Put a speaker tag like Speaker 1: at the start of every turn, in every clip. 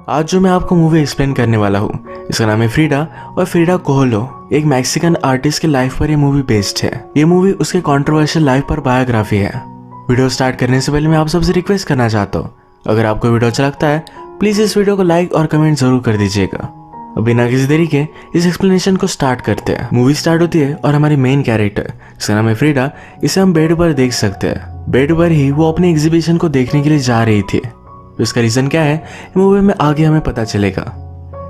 Speaker 1: आज जो मैं आपको मूवी एक्सप्लेन करने वाला हूँ इसका नाम है फ्रीडा और फ्रीडा कोहलो एक मैक्सिकन आर्टिस्ट के लाइफ पर यह मूवी बेस्ड है। ये मूवी उसके कंट्रोवर्शियल लाइफ पर बायोग्राफी है। वीडियो स्टार्ट करने से पहले मैं आप सबसे रिक्वेस्ट करना चाहता हूँ, अगर आपको वीडियो अच्छा लगता है प्लीज इस वीडियो को लाइक और कमेंट जरूर कर दीजिएगा। अब बिना किसी देरी के इस एक्सप्लेनेशन को स्टार्ट करते हैं। मूवी स्टार्ट होती है और हमारी मेन कैरेक्टर जिसका नाम है फ्रीडा, इसे हम बेड पर देख सकते हैं। बेड पर ही वो अपने एग्जीबिशन को देखने के लिए जा रही थी। इसका रीजन क्या है मूवी में आगे हमें पता चलेगा।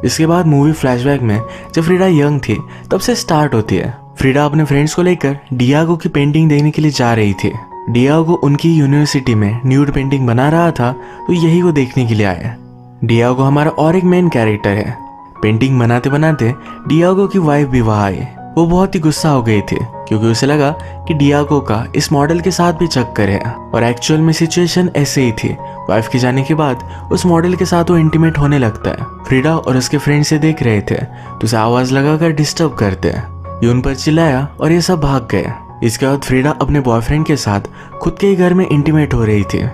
Speaker 1: इसके बाद मूवी फ्लैशबैक में जब फ्रीडा यंग थी तब से स्टार्ट होती है। फ्रीडा अपने फ्रेंड्स को लेकर डियागो की पेंटिंग देखने के लिए जा रही थी। डियागो उनकी यूनिवर्सिटी में न्यूड पेंटिंग बना रहा था तो यही वो देखने के लिए आया। डियागो हमारा और एक मेन कैरेक्टर है। पेंटिंग बनाते बनाते डियागो की वाइफ भी वहां आई। वो बहुत ही गुस्सा हो गई थी क्योंकि उसे लगा कि डियागो का इस मॉडल के साथ भी चक्कर है और एक्चुअल में सिचुएशन ऐसे ही थी। वाइफ के जाने के बाद उस मॉडल के साथ वो इंटीमेट होने लगता है। फ्रीडा और उसके फ्रेंड से देख रहे थे तो उसे आवाज लगाकर डिस्टर्ब करते हैं। ये उन पर चिल्लाया और ये सब भाग गए। इसके बाद फ्रीडा अपने बॉयफ्रेंड के साथ खुद के ही घर में इंटीमेट हो रही थी।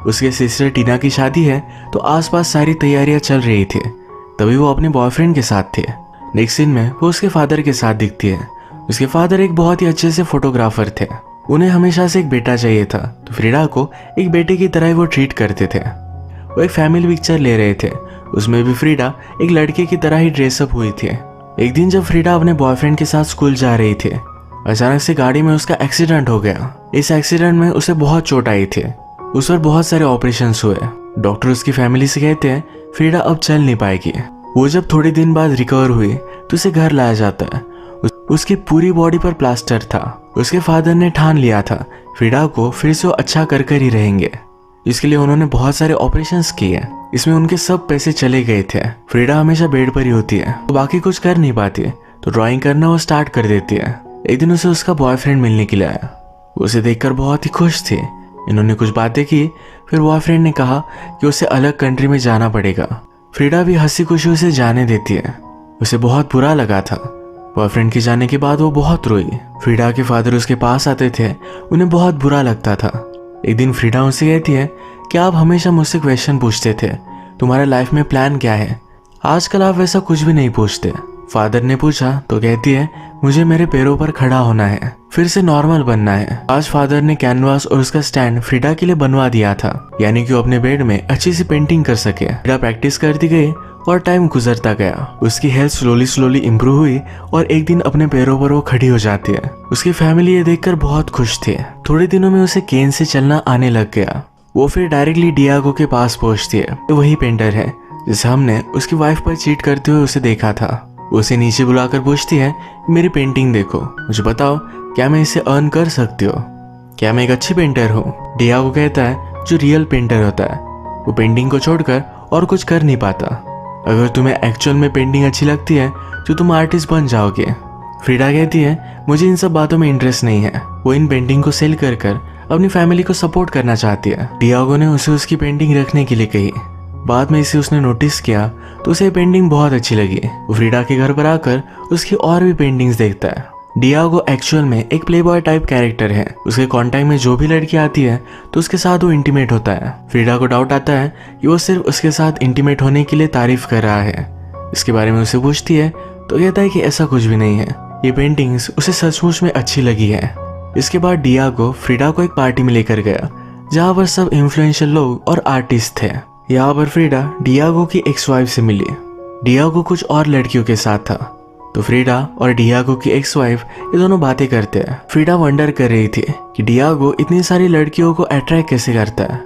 Speaker 1: उसके सिस्टर टीना की शादी है तो आसपास सारी तैयारियां चल रही थी। तभी वो अपने बॉयफ्रेंड के साथ थे। नेक्स्ट सीन में वो उसके फादर के साथ दिखती है। उसके फादर एक बहुत ही अच्छे से फोटोग्राफर थे। उन्हें हमेशा से एक बेटा चाहिए था तो फ्रीडा को एक बेटे की तरह ही वो ट्रीट करते थे। वो एक फैमिली पिक्चर ले रहे थे, उसमें भी फ्रीडा एक लड़के की तरह ही ड्रेसअप हुई थी। एक दिन जब फ्रीडा अपने बॉयफ्रेंड के साथ स्कूल जा रही थी अचानक से गाड़ी में उसका एक्सीडेंट हो गया। इस एक्सीडेंट में उसे बहुत चोट आई थी। उस पर बहुत सारे ऑपरेशन हुए। डॉक्टर उसकी फैमिली से कहते हैं फ्रीडा अब चल नहीं पाएगी। वो जब थोड़े दिन बाद रिकवर हुई तो उसे घर लाया जाता है। उसकी पूरी बॉडी पर प्लास्टर था। उसके फादर ने ठान लिया था फ्रीडा को फिर से वो अच्छा कर कर ही रहेंगे। इसके लिए उन्होंने बहुत सारे ऑपरेशंस किए। इसमें उनके सब पैसे चले गए थे। फ्रीडा हमेशा बेड पर ही होती है तो बाकी कुछ कर नहीं पाती तो ड्राइंग करना वो स्टार्ट कर देती है। एक दिन उसे उसका बॉयफ्रेंड मिलने के लिए आया। वो उसे देखकर बहुत ही खुश थी। इन्होंने कुछ बातें की। फिर बॉयफ्रेंड ने कहा कि उसे अलग कंट्री में जाना पड़ेगा। फ्रीडा भी हंसी खुशी उसे जाने देती है। उसे बहुत बुरा लगा था। बॉयफ्रेंड के जाने के बाद वो बहुत रोई। फ्रीडा के फादर उसके पास आते थे, उन्हें बहुत बुरा लगता था। एक दिन फ्रीडा उनसे कहती है कि आप हमेशा मुझसे क्वेश्चन पूछते थे, तुम्हारे लाइफ में प्लान क्या है? आजकल आप वैसा कुछ भी नहीं पूछते। फादर ने पूछा तो कहती है मुझे मेरे पैरों पर खड़ा होना है, फिर से नॉर्मल बनना है। आज फादर ने कैनवास और उसका स्टैंड फ्रीडा के लिए बनवा दिया था, यानी कि वो अपने बेड में अच्छी सी पेंटिंग कर सके। फ्रीडा प्रैक्टिस करती गई और टाइम गुजरता गया। उसकी हेल्थ स्लोली इम्प्रूव हुई और एक दिन अपने पैरों पर वो खड़ी हो जाती है। उसकी फैमिली ये देखकर बहुत खुश थी। थोड़े दिनों में उसे केन से चलना आने लग गया। वो फिर डायरेक्टली डियागो के पास पहुंचती है। वही पेंटर है जिसे हमने उसकी वाइफ पर चीट करते हुए उसे देखा था। उसे नीचे बुलाकर पूछती है मेरी पेंटिंग देखो, मुझे बताओ क्या मैं इसे अर्न कर सकती हो? क्या मैं एक अच्छी पेंटर हूँ? डियागो कहता है जो रियल पेंटर होता है वो पेंटिंग को छोड़कर और कुछ कर नहीं पाता। अगर तुम्हें एक्चुअल में पेंटिंग अच्छी लगती है तो तुम आर्टिस्ट बन जाओगे। फ्रीडा कहती है मुझे इन सब बातों में इंटरेस्ट नहीं है। वो इन पेंटिंग को सेल कर कर अपनी फैमिली को सपोर्ट करना चाहती है। डियागो ने उसे उसकी पेंटिंग रखने के लिए कही। बाद में इसे उसने नोटिस किया तो उसे पेंटिंग बहुत अच्छी लगी। वो फ्रीडा के घर पर आकर उसकी और भी पेंटिंग्स देखता है। डियागो एक्चुअल में एक प्लेबॉय टाइप कैरेक्टर है। उसके कांटेक्ट में जो भी लड़की आती है तो उसके साथ वो इंटीमेट होता है। फ्रीडा को डाउट आता है कि वो सिर्फ उसके साथ इंटीमेट होने के लिए तारीफ कर रहा है। इसके बारे में उसे पूछती है तो कहता है कि ऐसा कुछ भी नहीं है, ये पेंटिंग्स उसे सचमुच में अच्छी लगी है। इसके बाद डियागो फ्रीडा को एक पार्टी में लेकर गया जहाँ पर सब इन्फ्लुएंशियल लोग और आर्टिस्ट थे। यहाँ पर फ्रीडा डियागो की एक्स वाइफ से मिली। डियागो कुछ और लड़कियों के साथ था तो फ्रीडा और डियागो की एक्स वाइफ ये दोनों बातें करते हैं। फ्रीडा वंडर कर रही थी कि डियागो इतनी सारी लड़कियों को अट्रैक्ट कैसे करता है,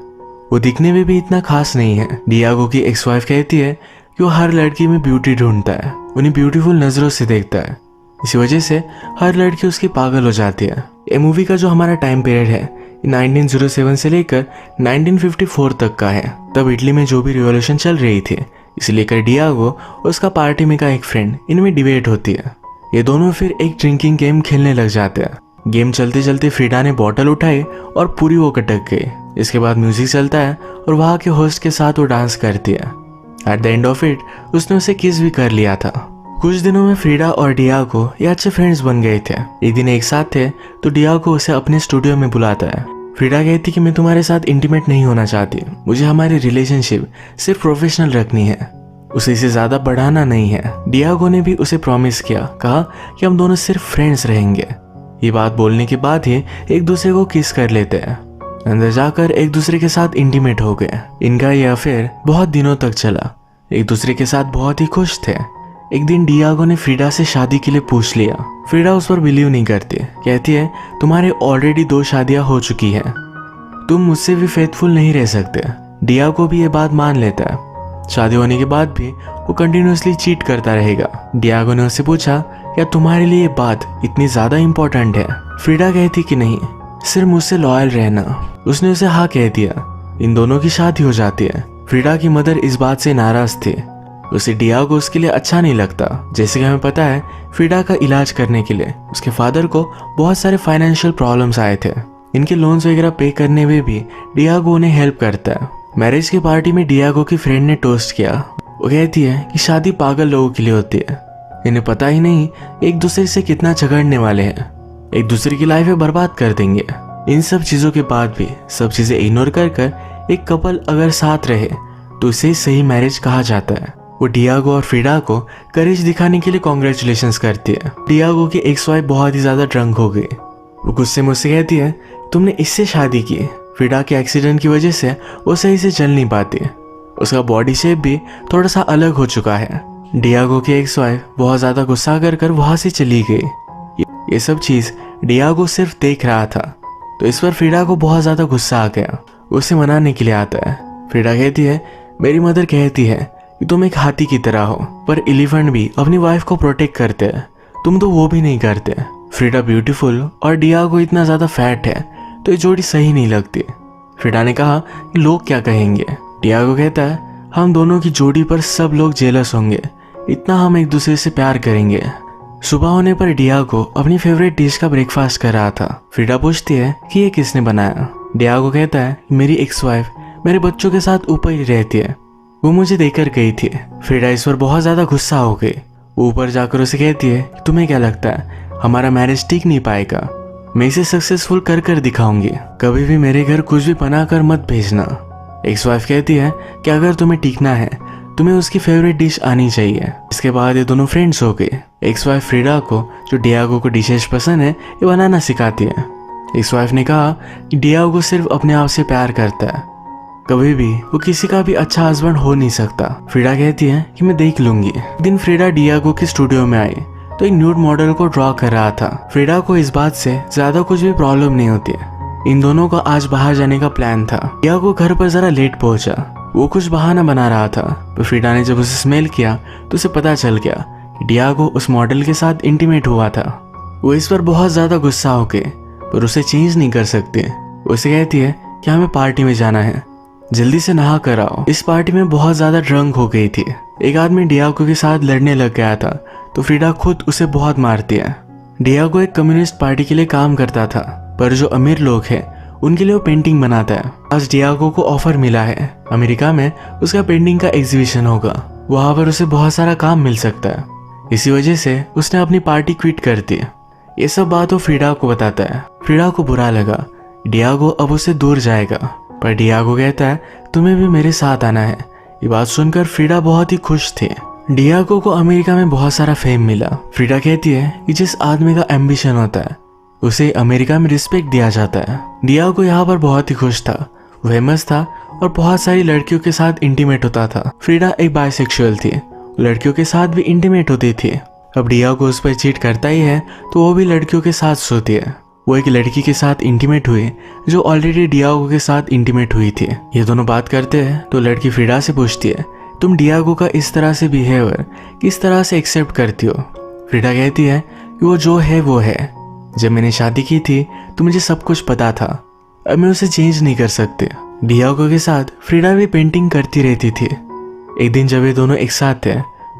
Speaker 1: वो दिखने में भी इतना खास नहीं है। डियागो की एक्स वाइफ कहती है कि वो हर लड़की में ब्यूटी ढूंढता है, उन्हें ब्यूटीफुल नजरों से देखता है। इसी वजह से हर लड़की उसकी पागल हो जाती है। ये मूवी का जो हमारा टाइम पीरियड है 1907 से लेकर 1954 तक का है। तब इटली में जो भी रिवॉल्यूशन चल रही थी इसे लेकर डियागो और उसका पार्टी में का एक फ्रेंड इनमें डिबेट होती है। ये दोनों फिर एक ड्रिंकिंग गेम खेलने लग जाते हैं। गेम चलते चलते फ्रीडा ने बॉटल उठाई और पूरी वो कटक गई। इसके बाद म्यूजिक चलता है और वहाँ के होस्ट के साथ वो डांस करती है। At the end of it उसने उसे किस भी कर लिया था। कुछ दिनों में फ्रीडा और डियागो ये अच्छे फ्रेंड्स बन गए थे। एक दिन एक साथ थे तो डियागो उसे अपने स्टूडियो में बुलाता है। फ्रीडा कहती कि मैं तुम्हारे साथ इंटीमेट नहीं होना चाहती, मुझे हमारी रिलेशनशिप सिर्फ प्रोफेशनल रखनी है। उसे इसे ज्यादा बढ़ाना नहीं है। डियागो ने भी उसे प्रॉमिस किया, कहा कि हम दोनों सिर्फ फ्रेंड्स रहेंगे। ये बात बोलने के बाद ही एक दूसरे को किस कर लेते हैं। अंदर जाकर एक दूसरे के साथ इंटीमेट हो गए। इनका ये अफेयर बहुत दिनों तक चला। एक दूसरे के साथ बहुत ही खुश थे। एक दिन डियागो ने फ्रीडा से शादी के लिए पूछ लिया। फ्रीडा उस पर बिलीव नहीं करती, कहती है तुम्हारे ऑलरेडी 2 शादियां हो चुकी हैं, तुम मुझसे भी फेथफुल नहीं रह सकते। डियागो भी ये बात मान लेता है। शादी होने के बाद भी वो कंटिन्यूअसली चीट करता रहेगा। डियागो ने उससे पूछा क्या तुम्हारे लिए ये बात इतनी ज्यादा इंपॉर्टेंट है? फ्रीडा कहती कि नहीं, सिर्फ मुझसे लॉयल रहना। उसने उसे हाँ कह दिया। इन दोनों की शादी हो जाती है। फ्रीडा की मदर इस बात से नाराज थी। उसे डियागो उसके लिए अच्छा नहीं लगता। जैसे कि हमें पता है, फ्रीडा का इलाज करने के लिए उसके फादर को बहुत सारे फाइनेंशियल प्रॉब्लम्स आए थे। इनके लोन्स वगैरह पे करने में भी डियागो उन्हें हेल्प करता है। मैरिज की पार्टी में डियागो की फ्रेंड ने टोस्ट किया। वो कहती है कि शादी पागल लोगों के लिए होती है, इन्हें पता ही नहीं एक दूसरे से कितना झगड़ने वाले हैं, एक दूसरे की लाइफ में बर्बाद कर देंगे। इन सब चीजों के बाद भी सब चीजें इग्नोर कर एक कपल अगर साथ रहे तो इसे सही मैरिज कहा जाता है। वो डियागो और फ्रीडा को करेज दिखाने के लिए कॉन्ग्रेचुलेशंस करती है। डियागो की एक्स वाइफ बहुत ही ज्यादा ड्रंक हो गई। वो गुस्से में उससे कहती है तुमने इससे शादी की। फ्रीडा के एक्सीडेंट की वजह से वो सही से चल नहीं पाती। उसका बॉडी शेप भी थोड़ा सा अलग हो चुका है। डियागो की एक्स वाइफ बहुत ज्यादा गुस्सा कर वहां से चली गई। ये सब चीज डियागो सिर्फ देख रहा था, तो इस पर फ्रीडा को बहुत ज्यादा गुस्सा आ गया। उसे मनाने के लिए आता है। फ्रीडा कहती है मेरी मदर कहती है कि तुम एक हाथी की तरह हो, पर एलिफेंट भी अपनी वाइफ को प्रोटेक्ट करते हैं, तुम तो वो भी नहीं करते। फ्रीडा ब्यूटीफुल और डियागो इतना ज्यादा फैट है, तो ये जोड़ी सही नहीं लगती। फ्रीडा ने कहा कि लोग क्या कहेंगे। डियागो कहता है हम दोनों की जोड़ी पर सब लोग जेलस होंगे, इतना हम एक दूसरे से प्यार करेंगे। सुबह होने पर डियागो अपनी फेवरेट डिश का ब्रेकफास्ट कर रहा था। फ्रीडा पूछती है कि ये किसने बनाया। डियागो कहता है मेरी एक्स वाइफ मेरे बच्चों के साथ ऊपर ही रहती है, वो मुझे देकर गई थी। फ्रीडा इस पर बहुत ज्यादा गुस्सा हो गई। वो ऊपर जाकर उसे कहती है कि तुम्हें क्या लगता है हमारा मैरिज टिक नहीं पाएगा? मैं इसे सक्सेसफुल कर दिखाऊंगी, कभी भी मेरे घर कुछ भी बना कर मत भेजना। एक्स वाइफ कहती है कि अगर तुम्हें टिकना है तुम्हें उसकी फेवरेट डिश आनी चाहिए। इसके बाद ये दोनों फ्रेंड्स हो गए। एक्स वाइफ फ्रीडा को जो डियागो को डिशेज पसंद है ये बनाना सिखाती है। एक्स वाइफ ने कहा कि डियागो सिर्फ अपने आप से प्यार करता है, कभी भी वो किसी का भी अच्छा हस्बैंड हो नहीं सकता। फ्रीडा कहती है कि मैं देख लूंगी। एक दिन फ्रीडा डियागो के स्टूडियो में आई तो एक न्यूड मॉडल को ड्रॉ कर रहा था। फ्रीडा को इस बात से ज्यादा कुछ भी प्रॉब्लम नहीं होती है। इन दोनों का आज बाहर जाने का प्लान था। डियागो घर पर जरा लेट पहुंचा। वो कुछ बहाना बना रहा था, तो फ्रीडा ने जब उसे स्मेल किया तो उसे पता चल गया कि डियागो उस मॉडल के साथ इंटीमेट हुआ था। वो इस पर बहुत ज्यादा गुस्सा हो गए, पर उसे चेंज नहीं कर सकते। उसे कहती है कि हमें पार्टी में जाना है, जल्दी से नहा कर आओ। इस पार्टी में बहुत ज्यादा ड्रंक हो गई थी। एक आदमी डियागो के साथ लड़ने लग गया था, तो फ्रीडा खुद उसे बहुत मारती है। डियागो एक कम्युनिस्ट पार्टी के लिए काम करता था, पर जो अमीर लोग हैं उनके लिए वो पेंटिंग बनाता है। आज डियागो को ऑफर मिला है अमेरिका में उसका पेंटिंग का एग्जीबिशन होगा, वहां पर उसे बहुत सारा काम मिल सकता है। इसी वजह से उसने अपनी पार्टी क्विट कर दी। ये सब बात वो फ्रीडा को बताता है। फ्रीडा को बुरा लगा, डियागो अब उससे दूर जाएगा, पर डियागो कहता है तुम्हें भी मेरे साथ आना है। ये बात सुनकर फ्रीडा बहुत ही खुश थी। डियागो को अमेरिका में बहुत सारा फेम मिला। फ्रीडा कहती है कि जिस आदमी का एम्बिशन होता है उसे अमेरिका में रिस्पेक्ट दिया जाता है। डियागो यहाँ पर बहुत ही खुश था, फेमस था और बहुत सारी लड़कियों के साथ इंटीमेट होता था। फ्रीडा एक बाइसेक्सुअल थी, लड़कियों के साथ भी इंटीमेट होती थी। अब डियागो उस पर चीट करता ही है तो वो भी लड़कियों के साथ सोती है। वो एक लड़की के साथ इंटीमेट हुई जो ऑलरेडी डियागो के साथ इंटीमेट हुई थी। ये दोनों बात करते हैं तो लड़की फ्रीडा से पूछती है तुम डियागो का इस तरह से बिहेवियर किस तरह से एक्सेप्ट करती हो? फ्रीडा कहती है कि वो जो है वो है। जब मैंने शादी की थी तो मुझे सब कुछ पता था, अब मैं उसे चेंज नहीं कर सकती। डियागो के साथ फ्रीडा भी पेंटिंग करती रहती थी। एक दिन जब ये दोनों एक साथ थे,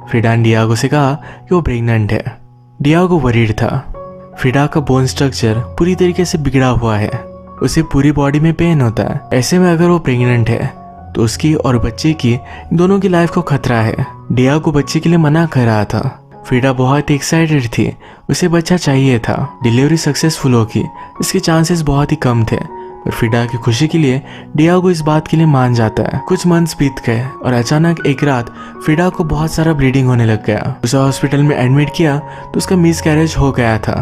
Speaker 1: फ्रीडा ने डियागो से कहा कि वो प्रेग्नेंट है। डियागो वरीड था। फ्रीडा का बोन स्ट्रक्चर पूरी तरीके से बिगड़ा हुआ है, उसे पूरी बॉडी में पेन होता है। ऐसे में अगर वो प्रेग्नेंट है तो उसकी और बच्चे की दोनों की लाइफ को खतरा है। डियागो बच्चे के लिए मना कर रहा था। फ्रीडा बहुत एक्साइटेड थी, उसे बच्चा चाहिए था। डिलीवरी सक्सेसफुल होगी इसके चांसेस बहुत ही कम थे, पर फ्रीडा की खुशी के लिए डियागो इस बात के लिए मान जाता है। कुछ मंथ्स बीत गए और अचानक एक रात फ्रीडा को बहुत सारा ब्लीडिंग होने लग गया। उसे हॉस्पिटल में एडमिट किया तो उसका मिसकैरेज हो गया था।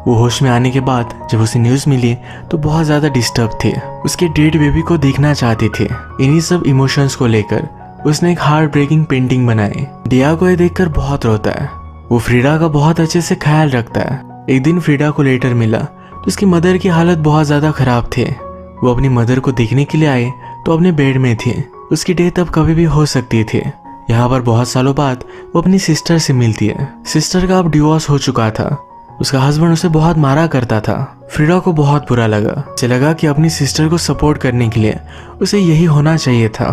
Speaker 1: वो होश में आने के बाद जब उसे न्यूज़ मिली तो बहुत ज़्यादा डिस्टर्ब थी। उसके डेड बेबी को देखना चाहती थी। इन्हीं सब इमोशंस को लेकर उसने एक हार्ट ब्रेकिंग पेंटिंग बनाई। डियागो ये देखकर बहुत रोता है। वो फ्रीडा का बहुत अच्छे से ख्याल रखता है। एक दिन फ्रीडा को लेटर मिला तो उसकी मदर की हालत बहुत ज़्यादा खराब थी। वो अपनी मदर को देखने के लिए आए तो अपने बेड में थी। उसकी डेथ अब कभी भी हो सकती थी। यहाँ पर बहुत सालों बाद वो अपनी सिस्टर से मिलती है। सिस्टर का अब डिवोर्स हो चुका था। उसका हस्बैंड उसे बहुत मारा करता था। फ्रीडा को बहुत बुरा लगा। उसे लगा कि अपनी सिस्टर को सपोर्ट करने के लिए उसे यही होना चाहिए था।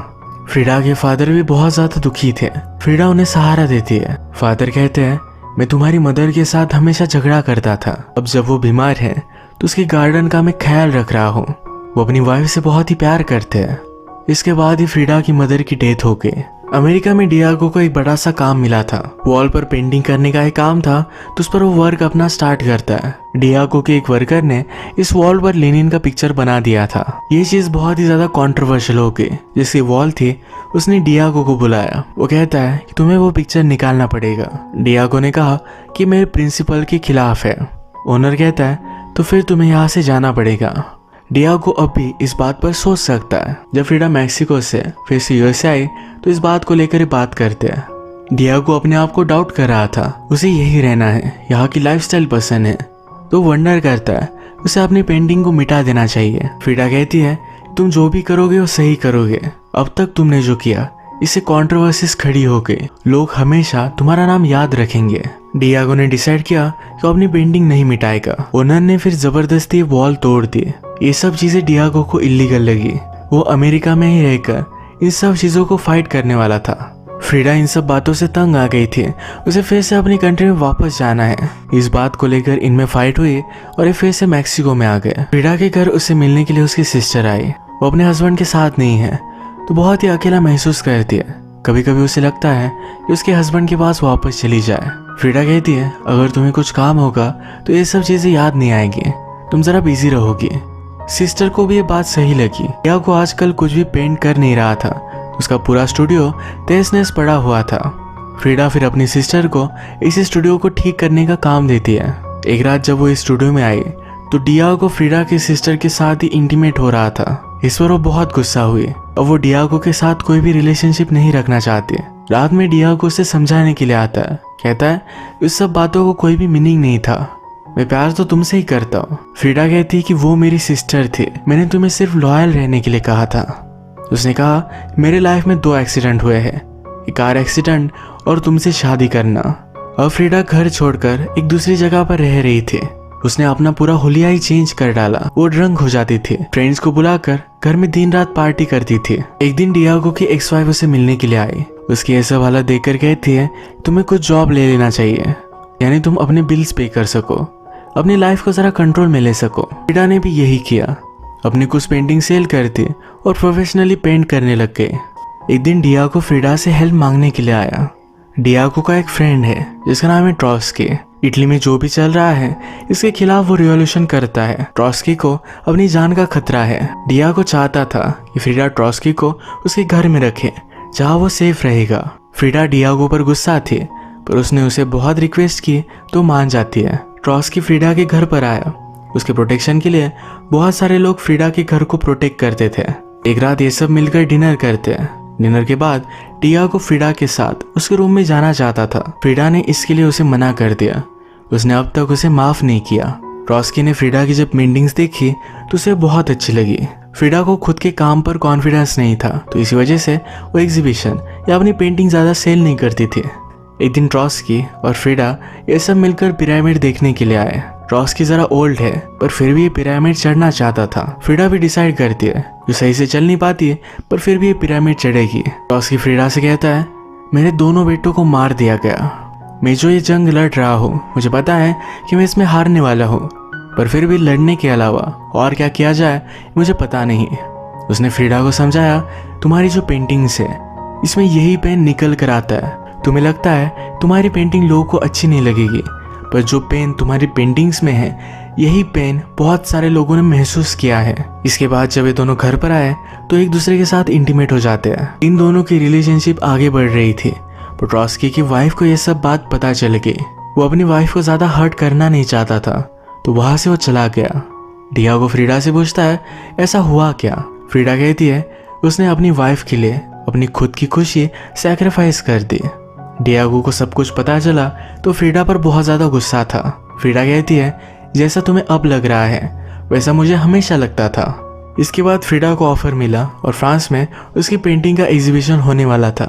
Speaker 1: फ्रीडा के फादर भी बहुत ज्यादा दुखी थे। फ्रीडा उन्हें सहारा देती है। फादर कहते हैं, मैं तुम्हारी मदर के साथ हमेशा झगड़ा करता था। अब जब वो बीमार है तो उसके गार्डन का मैं ख्याल रख रहा हूँ। वो अपनी वाइफ से बहुत ही प्यार करते हैं। इसके बाद ही फ्रीडा की मदर की डेथ हो गई। अमेरिका में डियागो को एक बड़ा सा काम मिला था। वॉल पर पेंटिंग करने का एक काम था तो उस पर वो वर्क अपना स्टार्ट करता है। डियागो के एक वर्कर ने इस वॉल पर लेनिन का पिक्चर बना दिया था। ये चीज बहुत ही ज्यादा कंट्रोवर्शियल हो गई। जिसकी वॉल थी उसने डियागो को बुलाया। वो कहता है कि तुम्हें वो पिक्चर निकालना पड़ेगा। डियागो ने कहा कि मेरे प्रिंसिपल के खिलाफ है। ओनर कहता है तो फिर तुम्हें यहाँ से जाना पड़ेगा। डियागो अब भी इस बात पर सोच सकता है। जब फ्रीडा मैक्सिको से फिर से यूएसए आई तो इस बात को लेकर बात करते हैं। डियागो अपने आप को डाउट कर रहा था। उसे यही रहना है, यहाँ की लाइफस्टाइल पसंद है। तो वंडर करता है उसे अपनी पेंटिंग को मिटा देना चाहिए। फ्रीडा कहती है तुम जो भी करोगे वो सही करोगे। अब तक तुमने जो किया इससे कंट्रोवर्सीज खड़ी हो गई। लोग हमेशा तुम्हारा नाम याद रखेंगे। डियागो ने डिसाइड किया कि वो अपनी पेंटिंग नहीं मिटाएगा। ओनर ने फिर जबरदस्ती वॉल तोड़ दी। ये सब चीजें डियागो को इलीगल लगी। वो अमेरिका में ही रहकर इन सब चीजों को फाइट करने वाला था। फ्रीडा इन सब बातों से तंग आ गई थी। उसे फिर से अपनी कंट्री में वापस जाना है। इस बात को लेकर इनमें फाइट हुई और ये फिर से मैक्सिको में आ गए। फ्रीडा के घर उसे मिलने के लिए उसकी सिस्टर आई। वो अपने हस्बैंड के साथ नहीं है तो बहुत ही अकेला महसूस करती है। कभी कभी उसे लगता है कि उसके हस्बैंड के पास वापस चली जाए। फ्रीडा कहती है अगर तुम्हें कुछ काम होगा तो ये सब चीजें याद नहीं आएगी, तुम जरा बिजी रहोगी। सिस्टर को भी ये बात सही लगी। डियागो आजकल कुछ भी पेंट कर नहीं रहा था। उसका पूरा स्टूडियो तहस नहस पड़ा हुआ था। फ्रीडा फिर अपनी सिस्टर को इस स्टूडियो को ठीक करने का काम देती है। एक रात जब वो इस स्टूडियो में आई तो डियागो फ्रीडा की सिस्टर के साथ ही इंटीमेट हो रहा था। इस पर वो बहुत गुस्सा हुई और वो डियागो के साथ कोई भी रिलेशनशिप नहीं रखना चाहती। रात में डियागो उसे समझाने के लिए आता है। कहता है इस सब बातों को कोई भी मीनिंग नहीं था, मैं प्यार तो तुमसे ही करता हूँ। फ्रीडा कहती है कि वो मेरी सिस्टर थी, मैंने तुम्हें सिर्फ लॉयल रहने के लिए कहा था। उसने कहा मेरे लाइफ में 2 एक्सीडेंट हुए हैं, एक कार एक्सीडेंट और तुमसे शादी करना। और फ्रीडा घर छोड़कर एक दूसरी जगह पर रह रही थी। उसने अपना पूरा हुलिया ही चेंज कर डाला। वो ड्रंक हो जाती थी। फ्रेंड्स को बुलाकर घर में दिन रात पार्टी करती थी। एक दिन डियागो की एक्स वाइफ उसे मिलने के लिए आई। उसकी ऐसा हालत देखकर कहती है तुम्हें कुछ जॉब ले लेना चाहिए, यानी तुम अपने बिल्स पे कर सको, अपनी लाइफ को जरा कंट्रोल में ले सको। फ्रीडा ने भी यही किया। अपनी कुछ पेंटिंग सेल करती और प्रोफेशनली पेंट करने लग गए। एक दिन डियागो फ्रीडा से हेल्प मांगने के लिए आया। डियागो का एक फ्रेंड है जिसका नाम है ट्रॉस्की। इटली में जो भी चल रहा है इसके खिलाफ वो रिवॉल्यूशन करता है। ट्रॉस्की को अपनी जान का खतरा है। डियागो चाहता था कि फ्रीडा ट्रॉस्की को उसके घर में रखे जहाँ वो सेफ रहेगा। फ्रीडा डियागो पर गुस्सा थी पर उसने उसे बहुत रिक्वेस्ट की तो मान जाती है। ट्रॉस्की फ्रीडा के घर पर आया। उसके प्रोटेक्शन के लिए बहुत सारे लोग फ्रीडा के घर को प्रोटेक्ट करते थे। एक रात ये सब मिलकर डिनर करते हैं। डिनर के बाद डियागो फ्रीडा के साथ उसके रूम में जाना चाहता था। फ्रीडा ने इसके लिए उसे मना कर दिया। उसने अब तक उसे माफ नहीं किया। ट्रॉस्की ने फ्रीडा की जब पेंटिंग्स देखी तो उसे बहुत अच्छी लगी। फ्रीडा को खुद के काम पर कॉन्फिडेंस नहीं था तो इसी वजह से वो एग्जीबिशन या अपनी पेंटिंग ज्यादा सेल नहीं करती थी। एक दिन ट्रॉस्की और फ्रीडा ये सब मिलकर पिरामिड देखने के लिए आए। ट्रॉस्की जरा ओल्ड है पर फिर भी ये पिरामिड चढ़ना चाहता था। फ्रीडा भी डिसाइड करती है जो सही से चल नहीं पाती है पर फिर भी ये पिरामिड चढ़ेगी। ट्रॉस्की फ्रीडा से कहता है मेरे दोनों बेटों को मार दिया गया। मैं जो ये जंग लड़ रहा हूँ मुझे पता है कि मैं इसमें हारने वाला हूँ, पर फिर भी लड़ने के अलावा और क्या किया जाए मुझे पता नहीं। उसने फ्रीडा को समझाया तुम्हारी जो पेंटिंग्स है इसमें यही पेन निकल कर आता है। तुम्हें लगता है तुम्हारी पेंटिंग लोगों को अच्छी नहीं लगेगी, पर जो पेन तुम्हारी पेंटिंग्स में है यही पेन बहुत सारे लोगों ने महसूस किया है। इसके बाद जब ये दोनों घर पर आए तो एक दूसरे के साथ इंटीमेट हो जाते हैं। इन दोनों की रिलेशनशिप आगे बढ़ रही थी। पेट्रोस्की की वाइफ को यह सब बात पता चल गई। वो अपनी वाइफ को ज्यादा हर्ट करना नहीं चाहता था, तो वहां से वो चला गया। डियागो फ्रीडा से पूछता है ऐसा हुआ क्या। फ्रीडा कहती है उसने अपनी वाइफ के लिए अपनी खुद की खुशी सैक्रिफाइस कर दी। डियागो को सब कुछ पता चला तो फ्रीडा पर बहुत ज्यादा गुस्सा था। फ्रीडा कहती है जैसा तुम्हें अब लग रहा है वैसा मुझे हमेशा लगता था। इसके बाद फ्रीडा को ऑफर मिला और फ्रांस में उसकी पेंटिंग का एग्जीबिशन होने वाला था,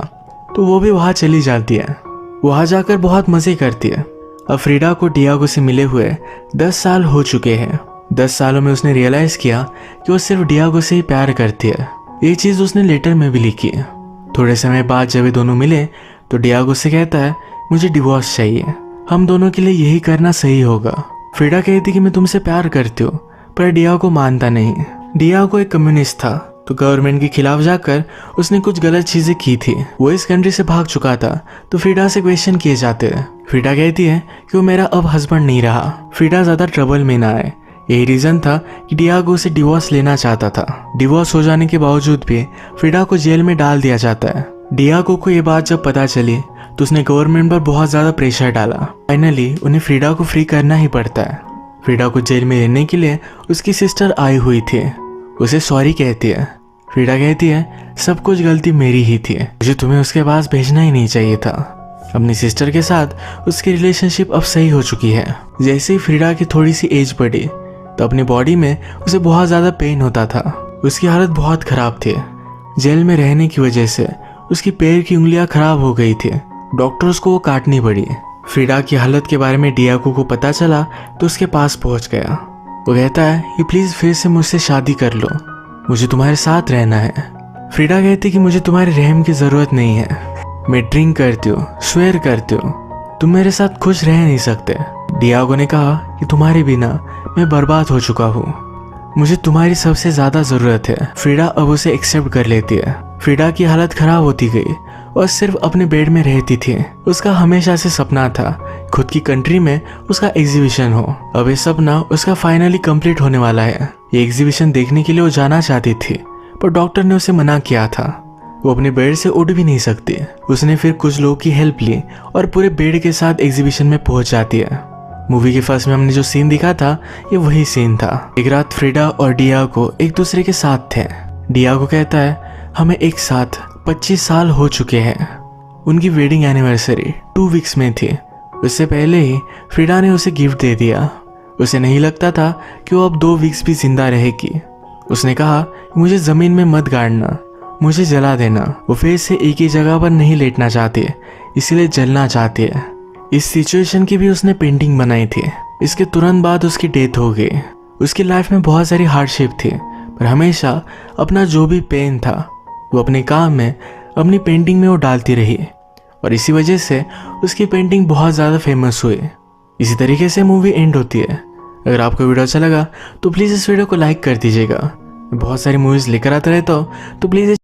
Speaker 1: तो वो भी वहां चली जाती है। वहां जाकर बहुत मजे करती है। अब फ्रीडा को डियागो से मिले हुए 10 साल हो चुके हैं। 10 सालों में उसने रियलाइज किया कि वो सिर्फ डियागो से ही प्यार करती है। ये चीज उसने लेटर में भी लिखी है। थोड़े समय बाद जब ये दोनों मिले तो डियागो से कहता है मुझे डिवोर्स चाहिए, हम दोनों के लिए यही करना सही होगा। फ्रीडा कहती कि मैं तुमसे प्यार करती हूँ, पर डियागो मानता नहीं। डियागो एक कम्युनिस्ट था, तो गवर्नमेंट के खिलाफ जाकर उसने कुछ गलत चीजें की थी। वो इस कंट्री से भाग चुका था, तो फ्रीडा से क्वेश्चन किए जाते हैं। फ्रीडा कहती है कि वो मेरा अब हस्बैंड नहीं रहा। फ्रीडा ज्यादा ट्रबल में ना आए, यही रीजन था कि डियागो से डिवोर्स लेना चाहता था। डिवोर्स हो जाने के बावजूद भी फ्रीडा को जेल में डाल दिया जाता है। डियागो को ये बात जब पता चली तो उसने गवर्नमेंट पर बहुत ज्यादा प्रेशर डाला। फाइनली उन्हें फ्रीडा को फ्री करना ही पड़ता है। फ्रीडा को जेल में रहने के लिए उसकी सिस्टर आई हुई थी, उसे सॉरी कहती है। फ्रीडा कहती है सब कुछ गलती मेरी ही थी, मुझे तुम्हें उसके पास भेजना ही नहीं चाहिए था। अपनी सिस्टर के साथ उसकी रिलेशनशिप अब सही हो चुकी है। जैसे ही फ्रीडा की थोड़ी सी एज बढ़ी तो अपनी बॉडी में उसे बहुत ज्यादा पेन होता था। उसकी हालत बहुत खराब थी। जेल में रहने की वजह से उसकी पैर की उंगलियां खराब हो गई थी। डॉक्टर्स को वो काटनी पड़ी। फ्रीडा की हालत के बारे में डियागो को पता चला तो उसके पास पहुंच गया। वो कहता है कि प्लीज फिर से मुझसे शादी कर लो, मुझे तुम्हारे साथ रहना है। फ्रीडा कहती कि मुझे तुम्हारे रहम की जरूरत नहीं है, मैं ड्रिंक करती हूँ, स्वेयर करती हूँ, तुम मेरे साथ खुश रह नहीं सकते। डियागो ने कहा कि तुम्हारे बिना मैं बर्बाद हो चुका हूँ, मुझे तुम्हारी सबसे ज्यादा जरूरत है। फ्रीडा अब उसे एक्सेप्ट कर लेती है। फ्रीडा की हालत खराब होती गई और सिर्फ अपने बेड में रहती थी। उसका हमेशा से सपना था खुद की कंट्री में उसका एग्जीबिशन हो। अब ये सपना उसका फाइनली कंप्लीट होने वाला है। ये एग्जीबिशन देखने के लिए वो जाना चाहती थी, पर डॉक्टर ने उसे मना किया था। वो अपने बेड से उठ भी नहीं सकती। उसने फिर कुछ लोगों की हेल्प ली और पूरे बेड के साथ एग्जीबिशन में पहुंच जाती है। मूवी के फर्स्ट में हमने जो सीन दिखा था ये वही सीन था। एक रात फ्रीडा और डियागो एक दूसरे के साथ थे। डियागो कहता है हमें एक साथ 25 साल हो चुके हैं। उनकी वेडिंग एनिवर्सरी 2 वीक्स में थी। उससे पहले ही फ्रीडा ने उसे गिफ्ट दे दिया। उसे नहीं लगता था कि वो अब 2 वीक्स भी जिंदा रहेगी। उसने कहा मुझे जमीन में मत गाड़ना, मुझे जला देना। वो फिर से एक ही जगह पर नहीं लेटना चाहती, इसलिए जलना चाहती है। इस सिचुएशन की भी उसने पेंटिंग बनाई थी। इसके तुरंत बाद उसकी डेथ हो गई। उसकी लाइफ में बहुत सारी हार्डशिप थी, पर हमेशा अपना जो भी पेन था वो अपने काम में, अपनी पेंटिंग में वो डालती रही, और इसी वजह से उसकी पेंटिंग बहुत ज़्यादा फेमस हुई। इसी तरीके से मूवी एंड होती है। अगर आपको वीडियो अच्छा लगा तो प्लीज़ इस वीडियो को लाइक कर दीजिएगा। बहुत सारी मूवीज़ लेकर आता रहता हूँ, तो प्लीज़